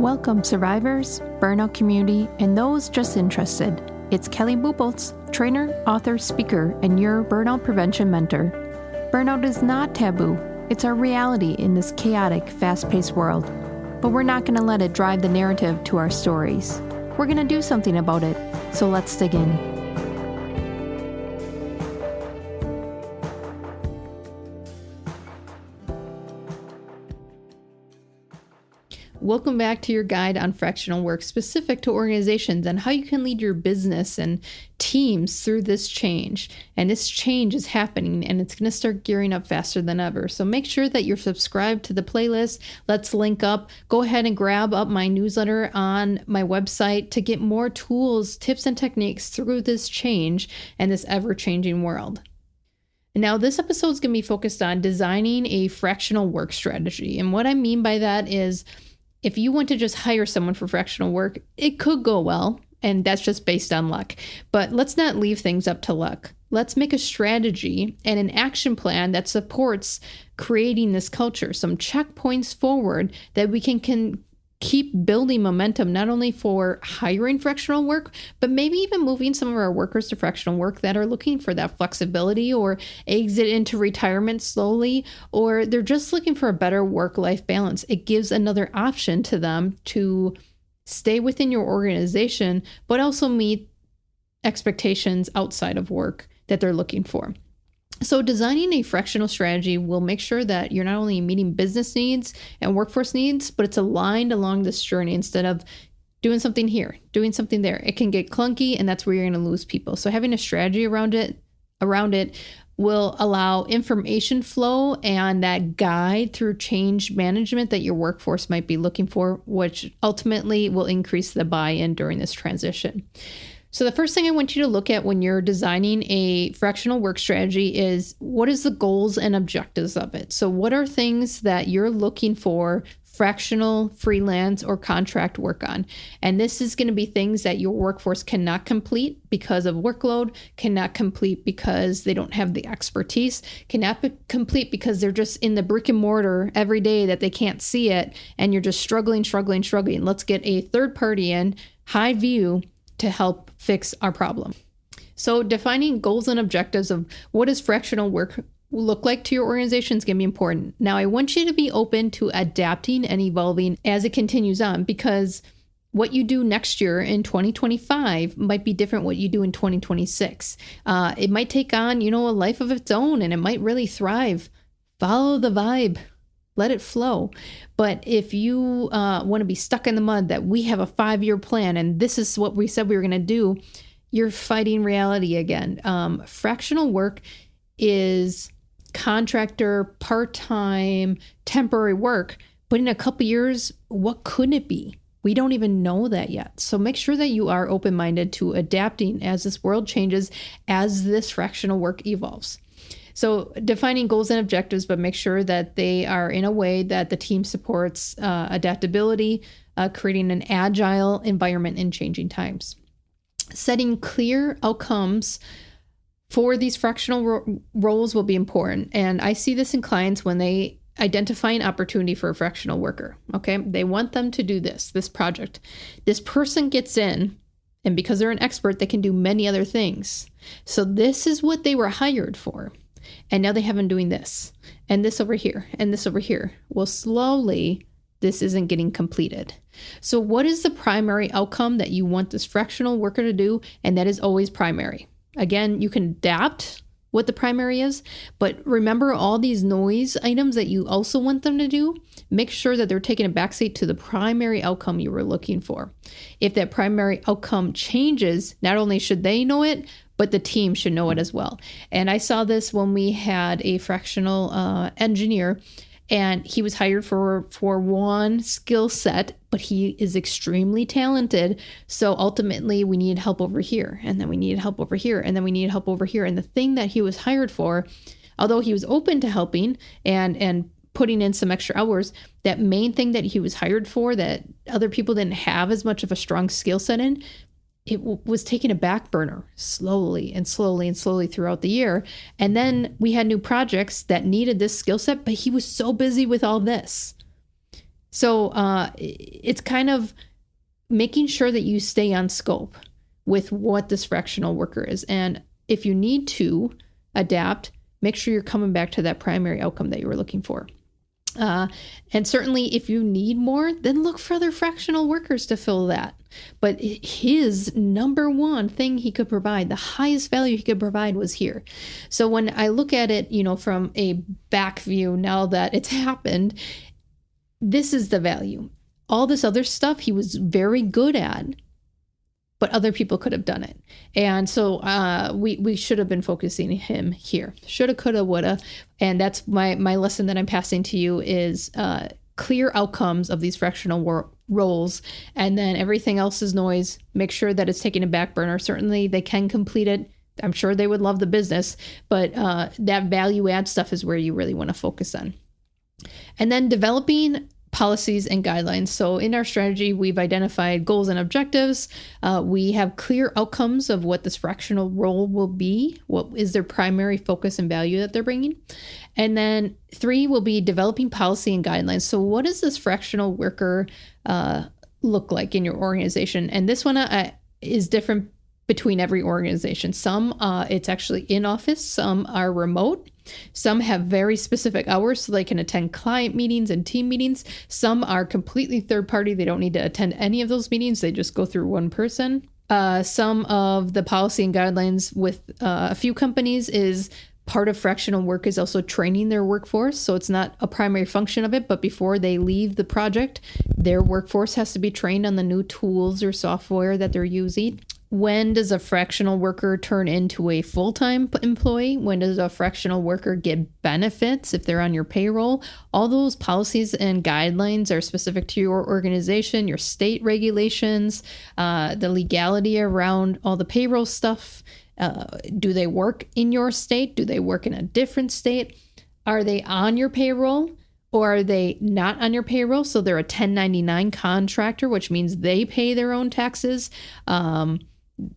Welcome, survivors, burnout community, and those just interested. It's Kelly Buboltz, trainer, author, speaker, and your burnout prevention mentor. Burnout is not taboo. It's our reality in this chaotic, fast-paced world. But we're not going to let it drive the narrative to our stories. We're going to do something about it. So let's dig in. Welcome back to your guide on fractional work specific to organizations and how you can lead your business and teams through this change. And this change is happening and it's going to start gearing up faster than ever. So make sure that you're subscribed to the playlist. Let's link up. Go ahead and grab up my newsletter on my website to get more tools, tips, and techniques through this change and this ever-changing world. Now, this episode is going to be focused on designing a fractional work strategy. And what I mean by that is, if you want to just hire someone for fractional work, it could go well, and that's just based on luck. But let's not leave things up to luck. Let's make a strategy and an action plan that supports creating this culture, some checkpoints forward that we can keep building momentum, not only for hiring fractional work, but maybe even moving some of our workers to fractional work that are looking for that flexibility or exit into retirement slowly, or they're just looking for a better work-life balance. It gives another option to them to stay within your organization, but also meet expectations outside of work that they're looking for. So designing a fractional strategy will make sure that you're not only meeting business needs and workforce needs, but it's aligned along this journey instead of doing something here, doing something there. It can get clunky and that's where you're going to lose people. So having a strategy around it will allow information flow and that guide through change management that your workforce might be looking for, which ultimately will increase the buy-in during this transition. So the first thing I want you to look at when you're designing a fractional work strategy is, what is the goals and objectives of it? So what are things that you're looking for fractional, freelance, or contract work on? And this is going to be things that your workforce cannot complete because of workload, cannot complete because they don't have the expertise, cannot complete because they're just in the brick and mortar every day that they can't see it, and you're just struggling. Let's get a third party in, high view, to help fix our problem. So defining goals and objectives of what does fractional work look like to your organization is going to be important. Now, I want you to be open to adapting and evolving as it continues on, because what you do next year in 2025 might be different what you do in 2026. It might take on, a life of its own, and it might really thrive. Follow the vibe. Let it flow. But if you want to be stuck in the mud that we have a 5-year plan and this is what we said we were going to do, you're fighting reality again. Fractional work is contractor, part-time, temporary work. But in a couple years, what could it be? We don't even know that yet. So make sure that you are open-minded to adapting as this world changes, as this fractional work evolves. So defining goals and objectives, but make sure that they are in a way that the team supports adaptability, creating an agile environment in changing times. Setting clear outcomes for these fractional roles will be important. And I see this in clients when they identify an opportunity for a fractional worker. Okay, they want them to do this project. This person gets in, and because they're an expert, they can do many other things. So this is what they were hired for. And now they have them doing this and this over here and this over here. Well, slowly, this isn't getting completed. So what is the primary outcome that you want this fractional worker to do? And that is always primary. Again, you can adapt what the primary is, but remember all these noise items that you also want them to do. Make sure that they're taking a backseat to the primary outcome you were looking for. If that primary outcome changes, not only should they know it, but the team should know it as well. And I saw this when we had a fractional engineer, and he was hired for one skill set, but he is extremely talented. So ultimately, we needed help over here, and then we needed help over here, and then we needed help over here. And the thing that he was hired for, although he was open to helping and putting in some extra hours, that main thing that he was hired for that other people didn't have as much of a strong skill set in, it was taking a back burner slowly throughout the year. And then we had new projects that needed this skill set, but he was so busy with all this. So it's kind of making sure that you stay on scope with what this fractional worker is. And if you need to adapt, make sure you're coming back to that primary outcome that you were looking for. And certainly if you need more, then look for other fractional workers to fill that. But his number one thing he could provide, the highest value he could provide, was here. So when I look at it, from a back view, now that it's happened, this is the value. All this other stuff he was very good at, but other people could have done it. And so we should have been focusing him here. Shoulda, coulda, woulda. And that's my lesson that I'm passing to you is clear outcomes of these fractional roles. And then everything else is noise. Make sure that it's taking a back burner. Certainly they can complete it. I'm sure they would love the business, but that value add stuff is where you really want to focus on. And then developing policies and guidelines. So in our strategy, we've identified goals and objectives. We have clear outcomes of what this fractional role will be. What is their primary focus and value that they're bringing? And then 3 will be developing policy and guidelines. So what does this fractional worker look like in your organization? And this one is different between every organization. Some it's actually in office, some are remote. Some have very specific hours so they can attend client meetings and team meetings. Some are completely third party. They don't need to attend any of those meetings. They just go through one person. Some of the policy and guidelines with a few companies is part of fractional work is also training their workforce. So it's not a primary function of it, but before they leave the project, their workforce has to be trained on the new tools or software that they're using. When does a fractional worker turn into a full-time employee? When does a fractional worker get benefits if they're on your payroll? All those policies and guidelines are specific to your organization, your state regulations, the legality around all the payroll stuff. Do they work in your state? Do they work in a different state? Are they on your payroll? Or are they not on your payroll? So they're a 1099 contractor, which means they pay their own taxes.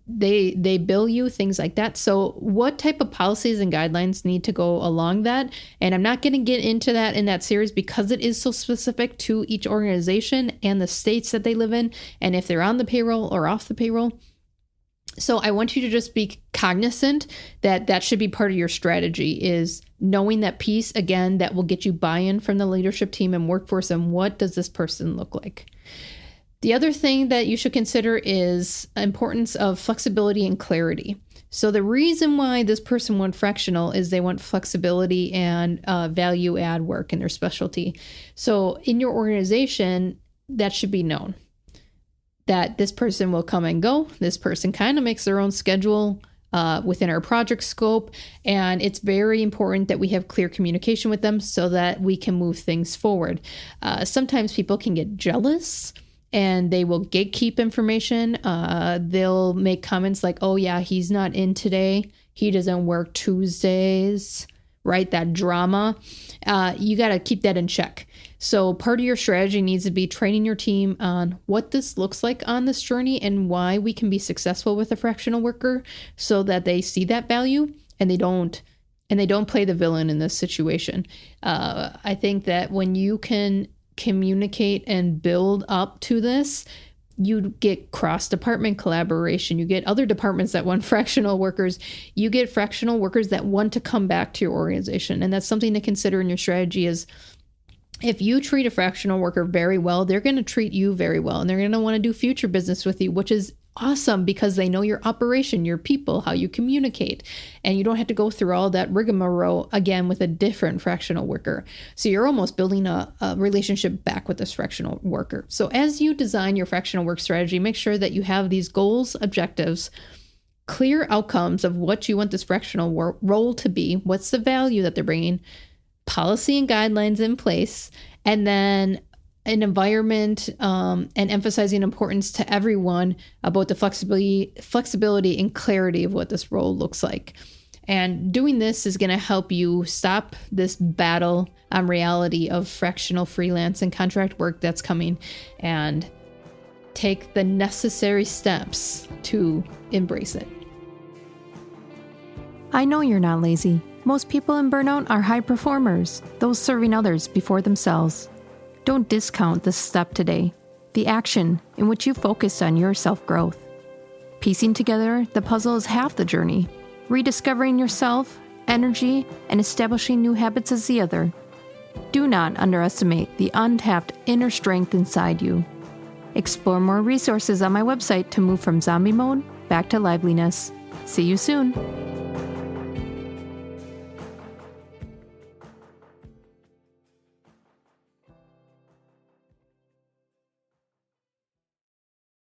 They bill you, things like that. So what type of policies and guidelines need to go along that? And I'm not going to get into that in that series because it is so specific to each organization and the states that they live in, and if they're on the payroll or off the payroll. So I want you to just be cognizant that that should be part of your strategy, is knowing that piece, again, that will get you buy-in from the leadership team and workforce, and what does this person look like? The other thing that you should consider is importance of flexibility and clarity. So the reason why this person went fractional is they want flexibility and value add work in their specialty. So in your organization, that should be known that this person will come and go. This person kind of makes their own schedule within our project scope. And it's very important that we have clear communication with them so that we can move things forward. Sometimes people can get jealous and they will gatekeep information. They'll make comments like, oh yeah, he's not in today. He doesn't work Tuesdays, right? That drama. You got to keep that in check. So part of your strategy needs to be training your team on what this looks like on this journey and why we can be successful with a fractional worker so that they see that value and they don't play the villain in this situation. I think that when you can communicate and build up to this, you get cross-department collaboration. You get other departments that want fractional workers. You get fractional workers that want to come back to your organization. And that's something to consider in your strategy is if you treat a fractional worker very well, they're going to treat you very well. And they're going to want to do future business with you, which is awesome because they know your operation, your people, how you communicate, and you don't have to go through all that rigmarole again with a different fractional worker. So you're almost building a relationship back with this fractional worker. So as you design your fractional work strategy, make sure that you have these goals, objectives, clear outcomes of what you want this fractional role to be, what's the value that they're bringing, policy and guidelines in place, and then an environment and emphasizing importance to everyone about the flexibility and clarity of what this role looks like. And doing this is going to help you stop this battle on reality of fractional freelance and contract work that's coming and take the necessary steps to embrace it. I know you're not lazy. Most people in burnout are high performers, those serving others before themselves. Don't discount this step today, the action in which you focus on your self-growth. Piecing together the puzzle is half the journey. Rediscovering yourself, energy, and establishing new habits is the other. Do not underestimate the untapped inner strength inside you. Explore more resources on my website to move from zombie mode back to liveliness. See you soon.